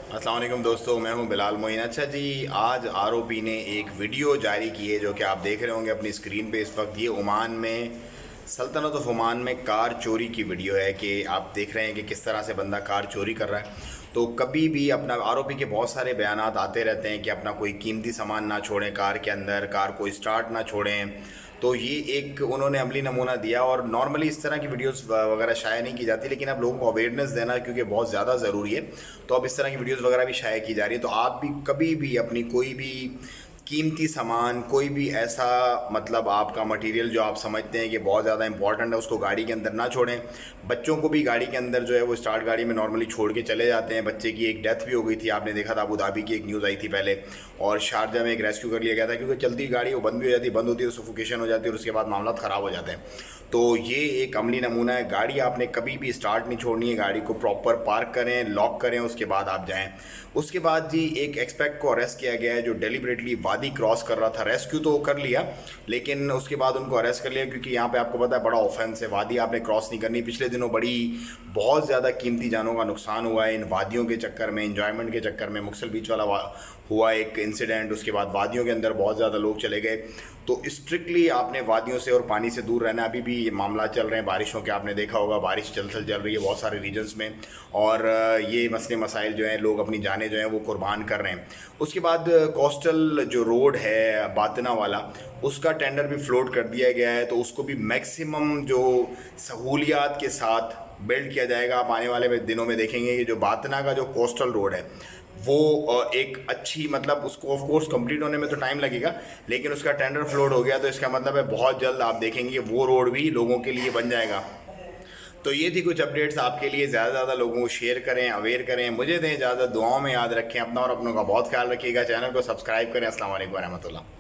अस्सलाम वालेकुम दोस्तों, मैं हूं बिलाल मोइन। अच्छा जी, आज आरओपी ने एक वीडियो जारी की है जो कि आप देख रहे होंगे अपनी स्क्रीन पे इस वक्त। ये ओमान में, सल्तनत ऑफ ओमान में कार चोरी की वीडियो है कि आप देख रहे हैं कि किस तरह से बंदा कार चोरी कर रहा है। तो कभी भी अपना आरओपी के बहुत सारे बयानात आते रहते हैं कि अपना कोई कीमती सामान ना छोड़ें कार के अंदर, कार को स्टार्ट ना छोड़ें। तो ये एक उन्होंने अमली नमूना दिया और नॉर्मली इस तरह की वीडियोस वगैरह शाया नहीं की जाती, लेकिन अब लोगों को अवेयरनेस देना क्योंकि बहुत ज़्यादा ज़रूरी है। तो अब इस तरह की वीडियोस वगैरह भी शाया की जा रही है। तो आप भी कभी भी अपनी कोई भी कीमती सामान, कोई भी ऐसा मतलब आपका मटेरियल जो आप समझते हैं कि बहुत ज़्यादा इंपॉर्टेंट है, उसको गाड़ी के अंदर ना छोड़ें। बच्चों को भी गाड़ी के अंदर जो है वो स्टार्ट गाड़ी में नॉर्मली छोड़ के चले जाते हैं। बच्चे की एक डेथ भी हो गई थी, आपने देखा था, अबू धाबी की एक न्यूज़ आई थी पहले। और शारजा में एक रेस्क्यू कर लिया गया था क्योंकि चलती गाड़ी वो बंद भी हो जाती है, बंद होती है तो सफोकेशन हो जाती है और उसके बाद मामला ख़राब हो जाते हैं। तो ये एक अमली नमूना है। गाड़ी आपने कभी भी स्टार्ट नहीं छोड़नी है, गाड़ी को प्रॉपर पार्क करें, लॉक करें, उसके बाद आप जाएं। उसके बाद जी एक एक्सपेक्ट को अरेस्ट किया गया है जो डेलिबरेटली वादी क्रॉस कर रहा था। रेस्क्यू तो कर लिया, लेकिन उसके बाद उनको अरेस्ट कर लिया क्योंकि यहाँ पे आपको पता है बड़ा ऑफेंस है, वादी आपने क्रॉस नहीं करनी। पिछले दिनों बड़ी बहुत ज़्यादा कीमती जानों का नुकसान हुआ है इन वादियों के चक्कर में, इंजॉयमेंट के चक्कर में। मुक्सल बीच वाला हुआ एक इंसिडेंट, उसके बाद वादियों के अंदर बहुत ज़्यादा लोग चले गए। तो स्ट्रिक्टली आपने वादियों से और पानी से दूर रहना। अभी भी ये मामला चल रहे हैं बारिशों के, आपने देखा होगा बारिश चल रही है बहुत सारे रीजन्स में। और ये मसले मसाइल जो हैं, लोग अपनी जानें जो हैं वो कुर्बान कर रहे हैं। उसके बाद कोस्टल जो रोड है बातना वाला, उसका टेंडर भी फ्लोट कर दिया गया है। तो उसको भी मैक्सिमम जो सहूलियात के साथ बिल्ड किया जाएगा। आप आने वाले दिनों में देखेंगे कि जो बातना का जो कोस्टल रोड है वो एक अच्छी, मतलब उसको ऑफ कोर्स कंप्लीट होने में तो टाइम लगेगा, लेकिन उसका टेंडर फ्लोट हो गया तो इसका मतलब है बहुत जल्द आप देखेंगे वो रोड भी लोगों के लिए बन जाएगा। तो ये थी कुछ अपडेट्स आपके लिए। ज़्यादा से ज़्यादा लोगों को शेयर करें, अवेयर करें। मुझे दें इजाज़त, दुआओं में याद रखें अपना और अपनों का बहुत ख्याल रखिएगा। चैनल को सब्सक्राइब करें। अस्सलाम वालेकुम रहमतुल्लाह।